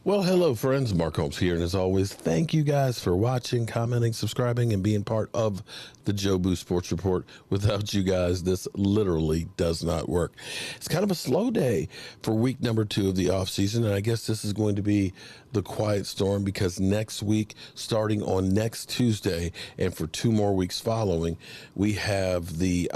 Well, hello, friends. Mark Holmes here. And as always, thank you guys for watching, commenting, subscribing, and being part of the Joe Boo Sports Report. Without you guys, this literally does not work. It's kind of a slow day for week number 2 of the offseason. And I guess this is going to be the quiet storm because next week, starting on next Tuesday, and for 2 more weeks following, we have the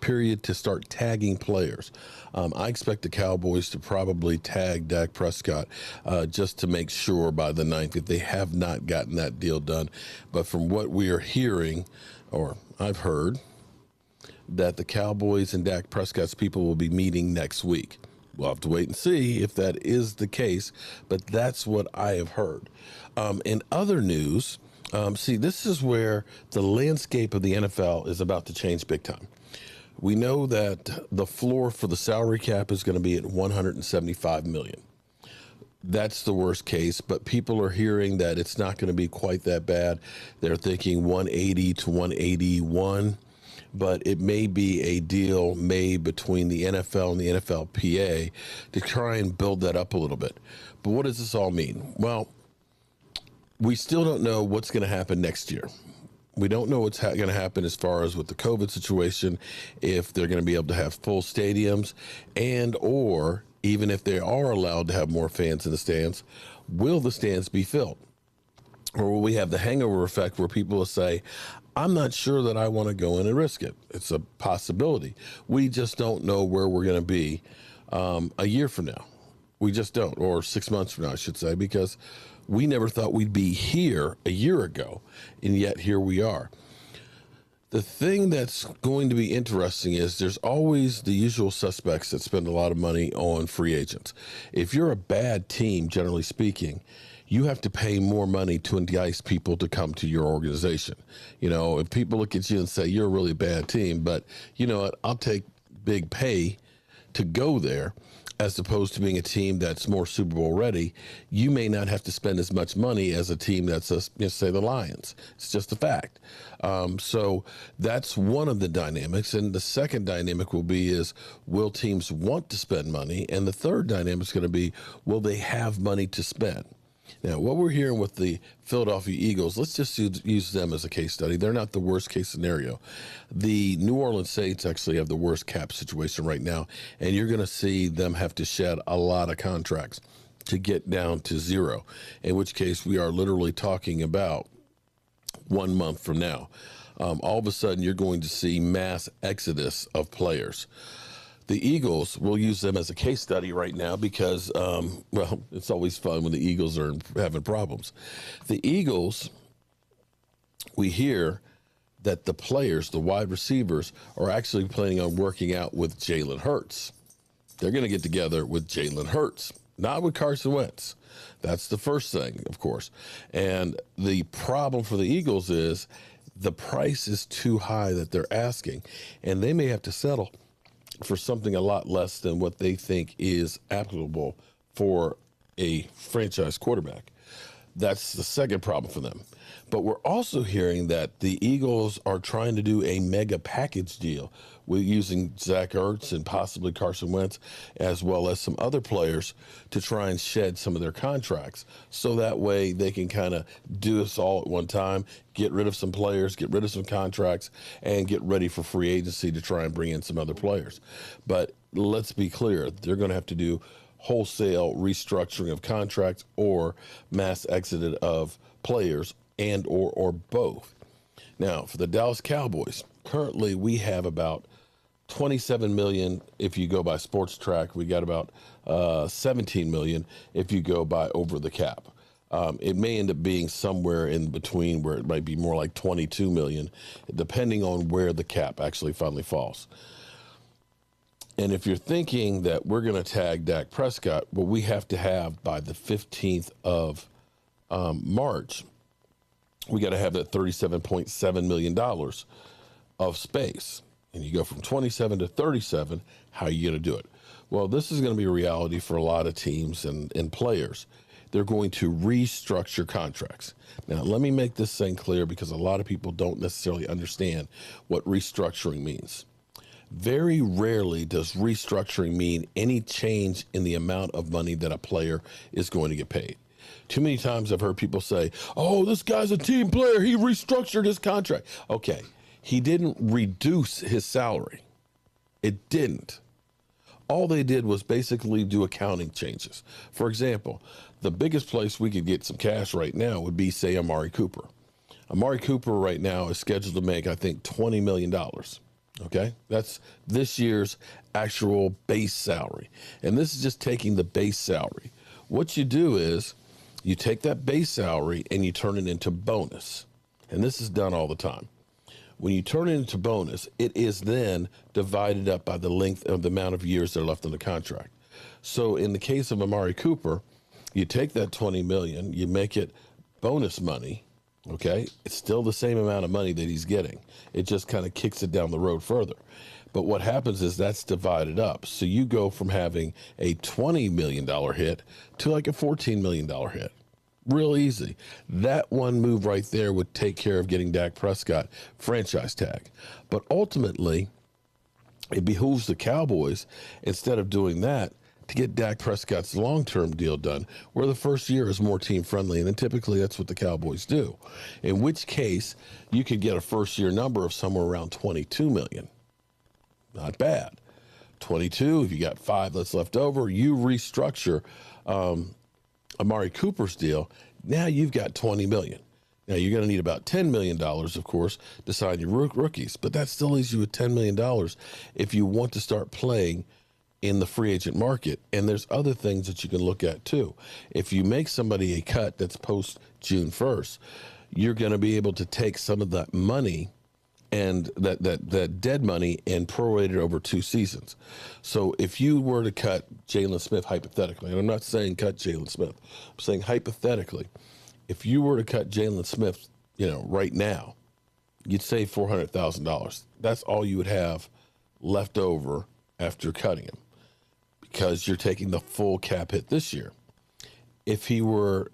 period to start tagging players. I expect the Cowboys to probably tag Dak Prescott just to make sure by the 9th if they have not gotten that deal done. But from what we are hearing, or I've heard, that the Cowboys and Dak Prescott's people will be meeting next week. We'll have to wait and see if that is the case, but that's what I have heard. In other news, this is where the landscape of the NFL is about to change big time. We know that the floor for the salary cap is going to be at $175 million. That's the worst case, but people are hearing that it's not going to be quite that bad. They're thinking 180 to 181, but it may be a deal made between the NFL and the NFLPA to try and build that up a little bit. But what does this all mean? Well, we still don't know what's going to happen next year. We don't know what's going to happen as far as with the COVID situation, if they're going to be able to have full stadiums, and or even if they are allowed to have more fans in the stands, will the stands be filled? Or will we have the hangover effect where people will say, I'm not sure that I want to go in and risk it. It's a possibility. We just don't know where we're going to be a year from now. We just don't, or 6 months from now, I should say, because we never thought we'd be here a year ago, and yet here we are. The thing that's going to be interesting is there's always the usual suspects that spend a lot of money on free agents. If you're a bad team, generally speaking, you have to pay more money to entice people to come to your organization. You know, if people look at you and say, you're a really bad team, but you know what, I'll take big pay to go there, as opposed to being a team that's more Super Bowl ready, you may not have to spend as much money as a team that's, say, the Lions. It's just a fact. So that's one of the dynamics. And the second dynamic will be is, will teams want to spend money? And the third dynamic is going to be, will they have money to spend? Now, what we're hearing with the Philadelphia Eagles, let's just use them as a case study. They're not the worst case scenario. The New Orleans Saints actually have the worst cap situation right now, and you're going to see them have to shed a lot of contracts to get down to zero, in which case we are literally talking about 1 month from now. All of a sudden, you're going to see mass exodus of players. The Eagles, we'll use them as a case study right now because, it's always fun when the Eagles are having problems. The Eagles, we hear that the players, the wide receivers, are actually planning on working out with Jalen Hurts. They're going to get together with Jalen Hurts, not with Carson Wentz. That's the first thing, of course. And the problem for the Eagles is the price is too high that they're asking, and they may have to settle for something a lot less than what they think is applicable for a franchise quarterback. That's the second problem for them. But we're also hearing that the Eagles are trying to do a mega package deal with using Zach Ertz and possibly Carson Wentz, as well as some other players, to try and shed some of their contracts. So that way they can kind of do this all at one time, get rid of some players, get rid of some contracts, and get ready for free agency to try and bring in some other players. But let's be clear, they're going to have to do wholesale restructuring of contracts or mass exit of players, and or both. Now, for the Dallas Cowboys, currently we have about 27 million if you go by Sports Track. We got about 17 million if you go by over the cap. It may end up being somewhere in between, where it might be more like 22 million, depending on where the cap actually finally falls. And if you're thinking that we're going to tag Dak Prescott, what we have to have by the 15th of March, we got to have that $37.7 million of space. And you go from 27 to 37, how are you going to do it? Well, this is going to be a reality for a lot of teams and players. They're going to restructure contracts. Now, let me make this thing clear because a lot of people don't necessarily understand what restructuring means. Very rarely does restructuring mean any change in the amount of money that a player is going to get paid. Too many times I've heard people say, oh, this guy's a team player. He restructured his contract. Okay, he didn't reduce his salary. It didn't. All they did was basically do accounting changes. For example, the biggest place we could get some cash right now would be, say, Amari Cooper. Amari Cooper right now is scheduled to make, I think, $20 million. Okay, that's this year's actual base salary. And this is just taking the base salary. What you do is you take that base salary and you turn it into bonus. And this is done all the time. When you turn it into bonus, it is then divided up by the length of the amount of years that are left on the contract. So in the case of Amari Cooper, you take that $20 million, you make it bonus money. Okay, it's still the same amount of money that he's getting. It just kind of kicks it down the road further. But what happens is that's divided up. So you go from having a $20 million hit to like a $14 million hit. Real easy. That one move right there would take care of getting Dak Prescott franchise tag. But ultimately, it behooves the Cowboys, instead of doing that, to get Dak Prescott's long-term deal done, where the first year is more team-friendly, and then typically that's what the Cowboys do. In which case, you could get a first-year number of somewhere around $22 million. Not bad. 22, if you got 5 that's left over, you restructure Amari Cooper's deal, now you've got $20 million. Now, you're going to need about $10 million, of course, to sign your rookies, but that still leaves you with $10 million if you want to start playing in the free agent market. And there's other things that you can look at too. If you make somebody a cut that's post June 1st, you're going to be able to take some of that money and that dead money and prorate it over 2 seasons. So if you were to cut Jalen Smith hypothetically, and I'm not saying cut Jalen Smith, I'm saying hypothetically, if you were to cut Jalen Smith, right now, you'd save $400,000. That's all you would have left over after cutting him, because you're taking the full cap hit this year. If he were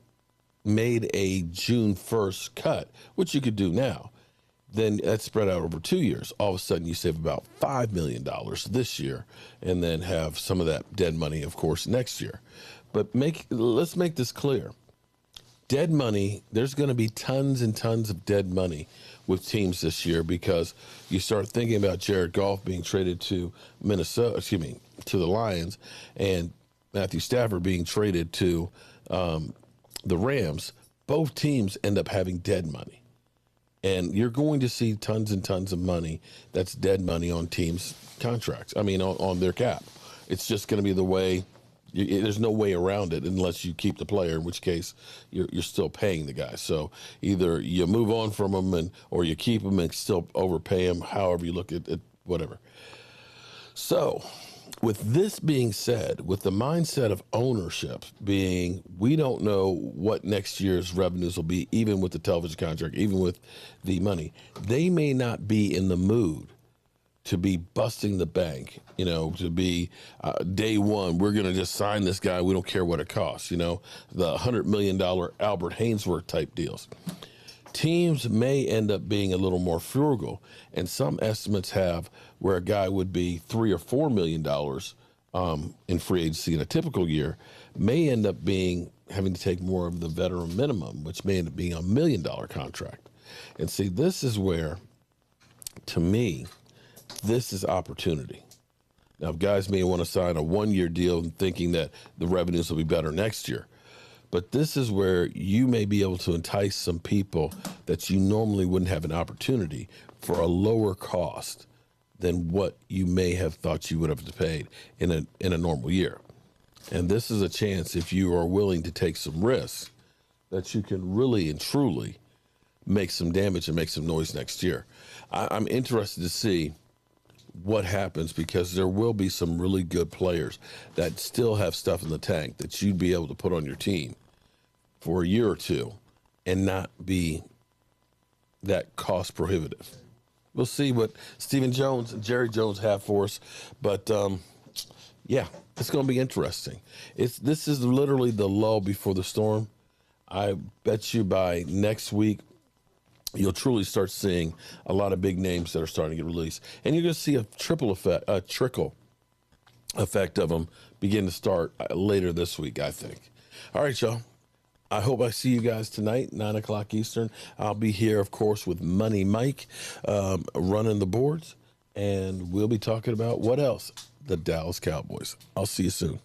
made a June 1st cut, which you could do now, then that's spread out over 2 years. All of a sudden, you save about $5 million this year, and then have some of that dead money, of course, next year. But let's make this clear. Dead money, there's going to be tons and tons of dead money with teams this year, because you start thinking about Jared Goff being traded to to the Lions, and Matthew Stafford being traded to the Rams. Both teams end up having dead money. And you're going to see tons and tons of money that's dead money on teams' contracts. On their cap. It's just going to be the way. There's no way around it unless you keep the player, in which case you're still paying the guy. So either you move on from him or you keep him and still overpay him, however you look at it, whatever. So with this being said, with the mindset of ownership being, we don't know what next year's revenues will be, even with the television contract, even with the money, they may not be in the mood to be busting the bank, to be day one, we're going to just sign this guy, we don't care what it costs, the $100 million Albert Hainsworth type deals. Teams may end up being a little more frugal, and some estimates have where a guy would be $3 or $4 million in free agency in a typical year, may end up having to take more of the veteran minimum, which may end up being $1 million contract. And see, this is where, to me, this is opportunity. Now, guys may want to sign a 1-year deal thinking that the revenues will be better next year. But this is where you may be able to entice some people that you normally wouldn't have an opportunity for a lower cost than what you may have thought you would have paid in a normal year. And this is a chance, if you are willing to take some risks, that you can really and truly make some damage and make some noise next year. I'm interested to see what happens, because there will be some really good players that still have stuff in the tank that you'd be able to put on your team for a year or two and not be that cost prohibitive. We'll see what Stephen Jones and Jerry Jones have for us, but it's going to be interesting. This is literally the lull before the storm. I bet you by next week you'll truly start seeing a lot of big names that are starting to get released. And you're going to see a trickle effect of them begin to start later this week, I think. All right, y'all. I hope I see you guys tonight, 9 o'clock Eastern. I'll be here, of course, with Money Mike running the boards. And we'll be talking about what else? The Dallas Cowboys. I'll see you soon.